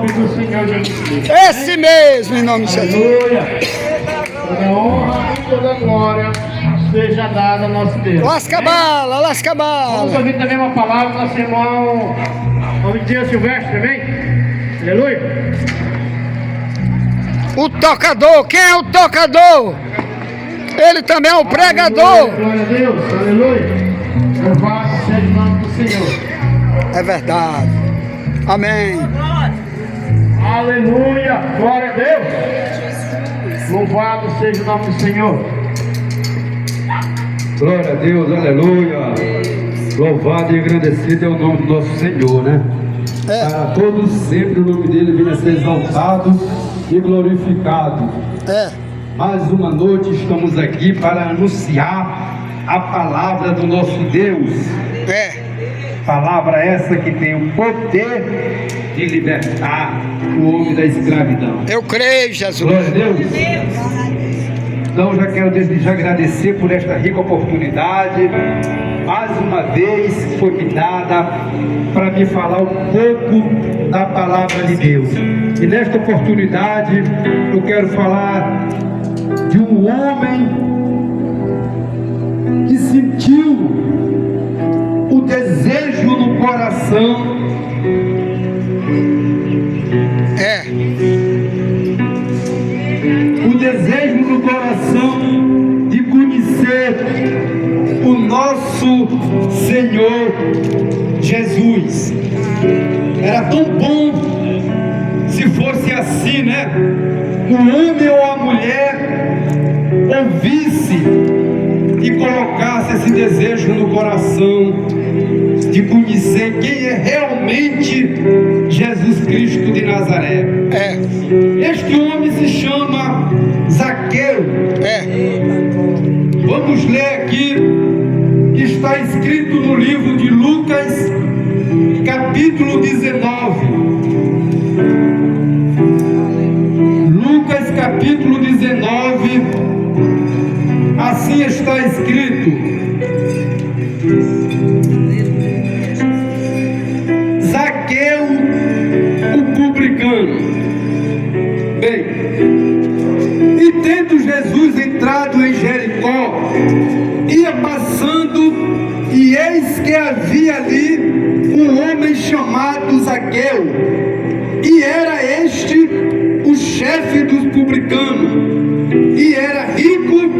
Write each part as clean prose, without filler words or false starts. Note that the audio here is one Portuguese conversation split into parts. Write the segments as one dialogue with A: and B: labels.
A: nome do Senhor Jesus Cristo.
B: Esse mesmo, em nome de Jesus.
A: Aleluia. Toda honra e toda glória seja dada a nosso Deus.
B: Lasca a bala, lasca a
A: Vamos
B: bala.
A: ouvir também uma palavra do nosso irmão Dia Silvestre também. Aleluia.
B: O tocador, quem é o tocador? Ele também é o pregador.
A: Aleluia, glória a Deus, aleluia. Louvado seja o nome do Senhor.
B: É verdade. Amém.
A: Aleluia, glória a Deus. Louvado seja o nome do Senhor.
C: Glória a Deus, aleluia. Louvado e agradecido é o nome do nosso Senhor, né?
B: É.
C: Para todos sempre o nome dele venha a ser exaltado e glorificado.
B: É.
C: Mais uma noite estamos aqui para anunciar a palavra do nosso Deus.
B: É.
C: Palavra essa que tem o poder de libertar o homem da escravidão.
B: Eu creio, Jesus.
C: Glória a Deus. Então já quero desde já agradecer por esta rica oportunidade, mais uma vez que foi me dada para me falar um pouco da palavra de Deus. E nesta oportunidade eu quero falar de um homem que sentiu o desejo no coração.
B: É.
C: O desejo no coração de conhecer o nosso Senhor Jesus. Era tão bom se fosse assim, né? O homem ou a mulher ouvisse e colocasse esse desejo no coração de conhecer quem é realmente Jesus Cristo de Nazaré.
B: É.
C: Este homem se chama Zaqueu.
B: É.
C: Vamos ler aqui, que está escrito no livro de Lucas, capítulo 19. Lucas, capítulo 19, assim está escrito: Zaqueu, o publicano. Bem, e tendo Jesus entrado em Jericó, ia passando, e eis que havia ali um homem chamado Zaqueu, e era este o chefe dos publicanos, e era rico,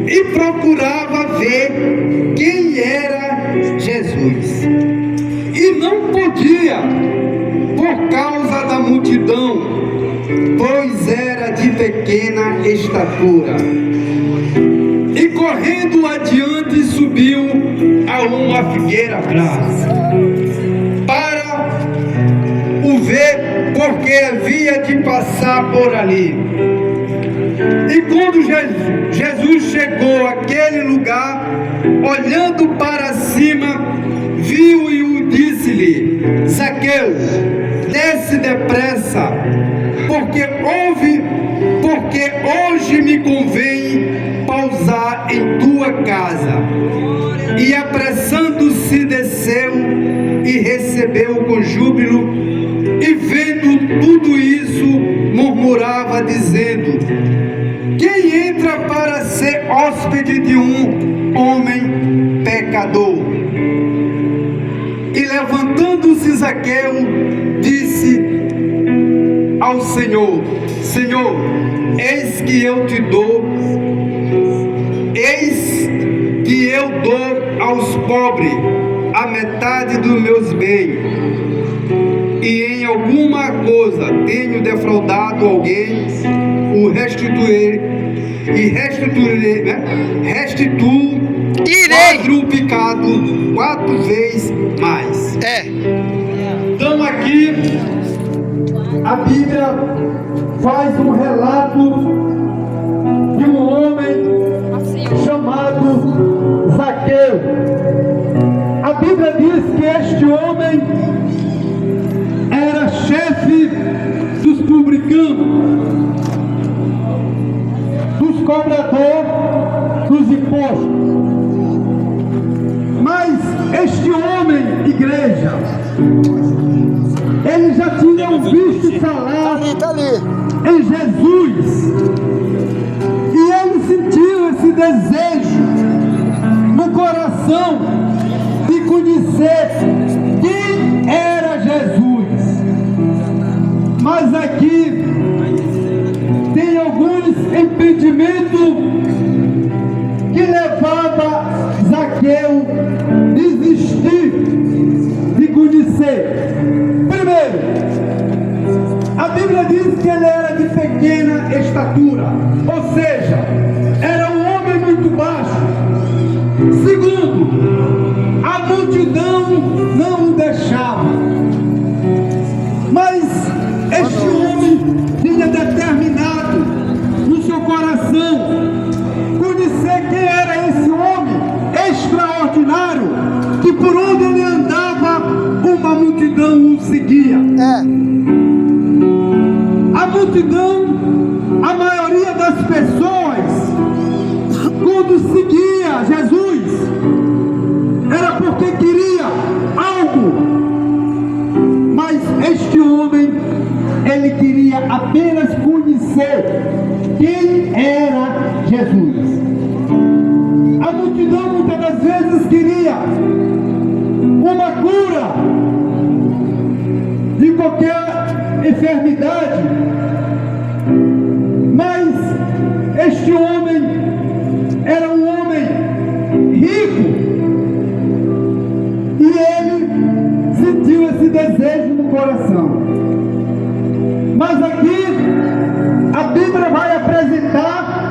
C: e procurava ver quem era Jesus, e não podia, por causa da multidão, pois era de pequena estatura. E correndo adiante subiu a uma figueira brasa para o ver, porque havia de passar por ali. E quando Jesus chegou àquele lugar, olhando para cima, viu e o disse-lhe: Zaqueu, desce depressa, porque hoje me convém pousar em tua casa. E apressando-se desceu e recebeu com júbilo, e vendo tudo isso murmurava dizendo: quem entra para ser hóspede de um homem pecador? E levantando-se Zaqueu, disse ao Senhor: Senhor, eis que eu dou aos pobres a metade dos meus bens, e em alguma coisa tenho defraudado alguém, o restituirei, e restituo quadruplicado 4 vezes mais.
B: É.
C: Então aqui a Bíblia faz um relato de um homem chamado Zaqueu. A Bíblia diz que este homem era chefe dos publicanos, dos cobradores dos impostos. Mas este homem, igreja, ele já tinham visto falar
B: Tá ali.
C: em Jesus. E ele sentiu esse desejo no coração de conhecer quem era Jesus. Mas aqui tem alguns impedimentos que levava Zaqueu a desistir de conhecer. Primeiro, a Bíblia diz que ele era de pequena estatura, ou seja, era um homem muito baixo. Segundo, a multidão não o deixava. Mas este homem tinha determinado no seu coração conhecer quem era esse homem extraordinário, que por onde ele andava, uma multidão o seguia. A multidão, a maioria das pessoas, quando seguia Jesus, era porque queria algo. Mas este homem, ele queria apenas conhecer quem era Jesus. A multidão muitas das vezes queria uma cura de qualquer enfermidade, mas este homem era um homem rico e ele sentiu esse desejo no coração. Mas aqui a Bíblia vai apresentar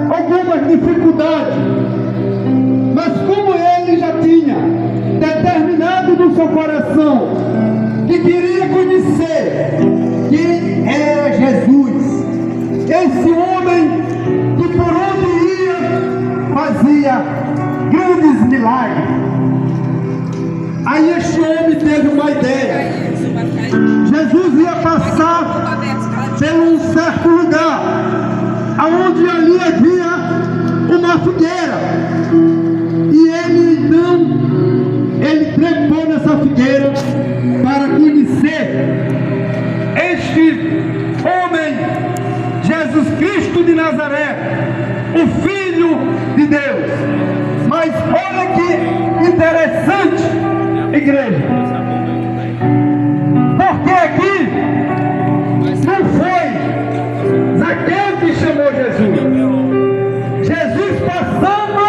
C: algumas dificuldades. Mas como ele já tinha determinado no seu coração que queria conhecer quem era Jesus, esse homem que por onde ia fazia grandes milagres. Aí este homem teve uma ideia. Jesus ia passar por um certo lugar, aonde ali havia uma figueira. E ele então, trepou nessa figueira para conhecer este homem, Jesus Cristo de Nazaré, o Filho de Deus. Mas olha que interessante, igreja, porque aqui não foi Zaqueu que chamou Jesus. Jesus passando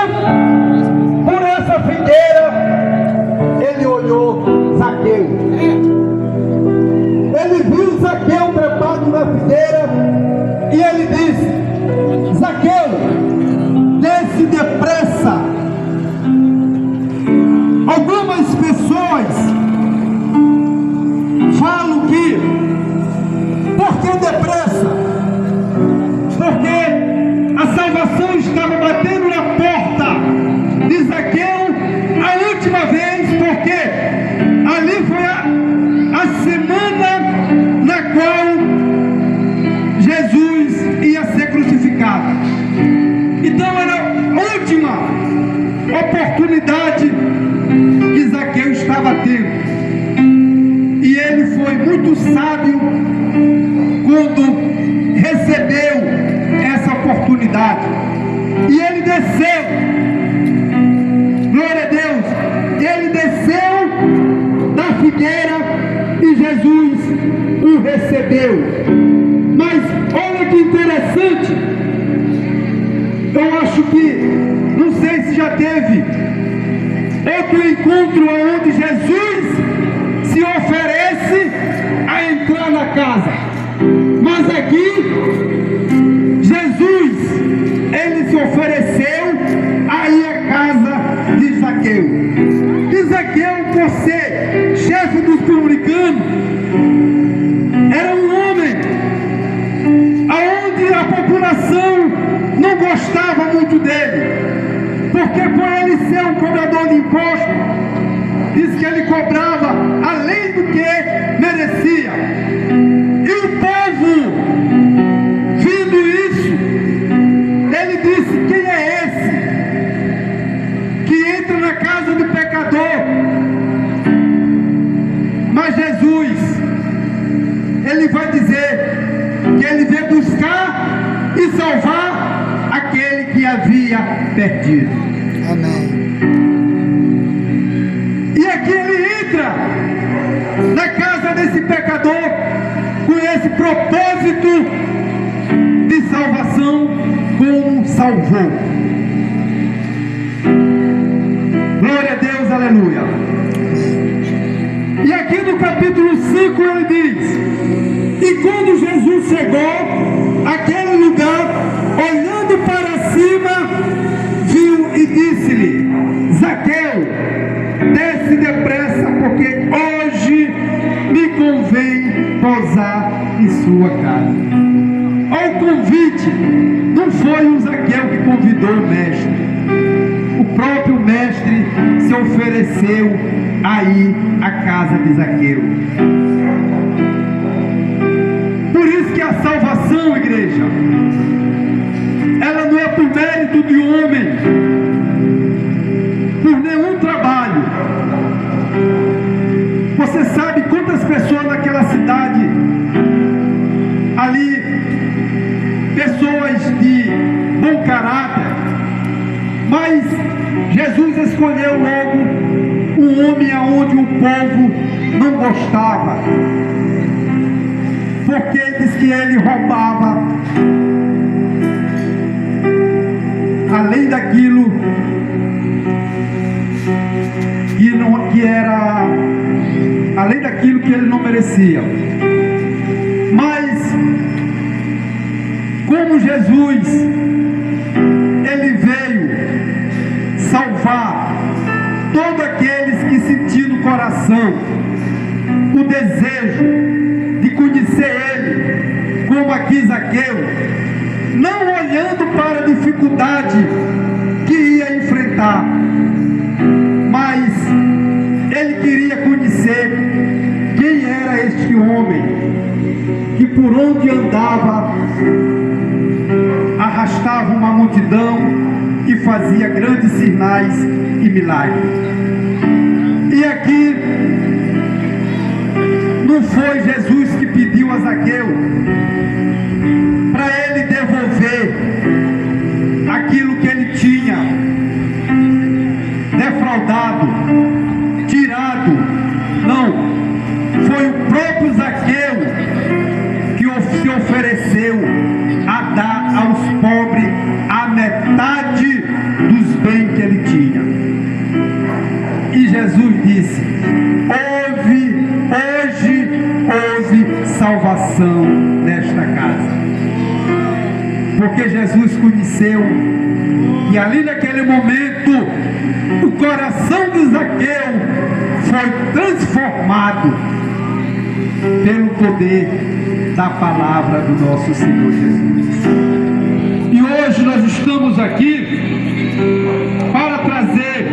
C: por essa figueira, ele olhou Zaqueu. Ele viu Zaqueu trepado na figueira e ele disse: Zaqueu, desce depressa. Algumas pessoas falam que, por que depressa? Porque a salvação estava batendo na porta de Zaqueu a última vez, porque ali foi a semana na qual Jesus ia ser crucificado. Então era a última oportunidade que Zaqueu estava tendo. E ele foi muito sábio quando recebeu essa oportunidade. E ele desceu, glória a Deus, ele desceu da figueira e Jesus o recebeu. Mas olha que interessante, eu acho que, não sei se já teve outro encontro onde Jesus se oferece a entrar na casa. Mas aqui, Jesus, ele se ofereceu a ir à casa de Zaqueu. E Zaqueu, por ser chefe dos publicanos, era um homem aonde a população não gostava muito dele. Porque por ele ser um cobrador de imposto, diz que ele cobrava além do que merecia. E o povo, vendo isso, ele disse: quem é esse que entra na casa do pecador? Mas Jesus, que ele veio buscar e salvar aquele que havia perdido.
B: Amém.
C: E aqui ele entra na casa desse pecador com esse propósito de salvação, como salvou. Glória a Deus, aleluia. E aqui no capítulo 5 ele diz: e quando Jesus chegou àquele lugar, olhando para cima, viu e disse-lhe: Zaqueu, desce depressa, porque hoje me convém pousar em sua casa. Ao convite, não foi o Zaqueu que convidou o mestre. O próprio mestre se ofereceu a ir à casa de Zaqueu. Por isso que a salvação, igreja, ela não é por mérito de homem, por nenhum trabalho. Você sabe quantas pessoas naquela cidade ali, pessoas de bom caráter, mas Jesus escolheu logo um homem aonde o povo não gostava, porque diz que ele roubava, além daquilo além daquilo que ele não merecia. Mas como Jesus, ele veio salvar todos aqueles que sentiam no coração o desejo de conhecer ele, como aqui Zaqueu, não olhando para a dificuldade que ia enfrentar, mas ele queria conhecer quem era este homem que por onde andava arrastava uma multidão e fazia grandes sinais e milagres. E aqui não foi Jesus que pediu a Zaqueu para ele devolver aquilo que ele tinha defraudado, tirado. Não, foi o próprio Zaqueu que se ofereceu a dar aos pobres a metade dos bens que ele tinha. E Jesus disse: hoje houve salvação nesta casa. Porque Jesus conheceu e ali naquele momento o coração de Zaqueu foi transformado pelo poder da palavra do nosso Senhor Jesus. E hoje nós estamos aqui para trazer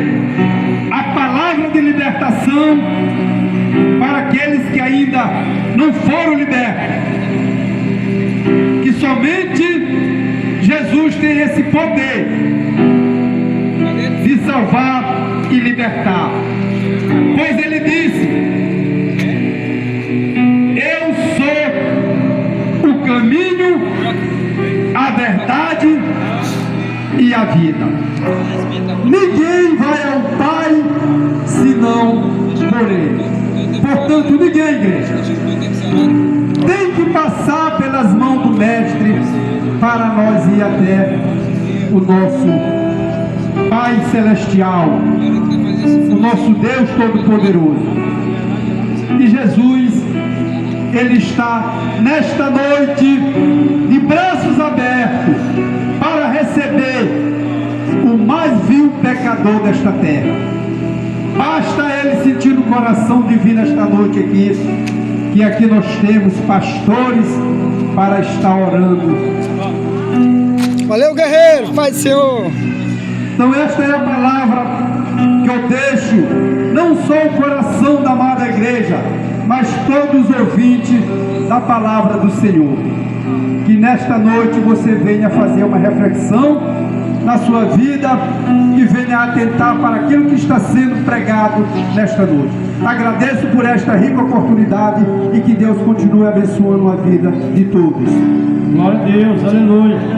C: a palavra de libertação para aqueles que ainda não foram libertos. Que somente Jesus tem esse poder de salvar e libertar. Pois ele disse: eu sou o caminho, a verdade e a vida. Ninguém vai ao Pai senão por ele. Portanto, ninguém, igreja, tem que passar pelas mãos do Mestre para nós ir até o nosso Pai Celestial, o nosso Deus Todo-Poderoso. E Jesus, Ele está nesta noite de braços abertos para receber o mais vil pecador desta terra. Basta ele sentir no coração de vir nesta noite aqui, que aqui nós temos pastores para estar orando.
B: Valeu, guerreiro, Pai do Senhor.
C: Então esta é a palavra que eu deixo, não só o coração da amada igreja, mas todos os ouvintes da palavra do Senhor. Que nesta noite você venha fazer uma reflexão na sua vida, que venha atentar para aquilo que está sendo pregado nesta noite. Agradeço por esta rica oportunidade e que Deus continue abençoando a vida de todos.
A: Glória a Deus, aleluia.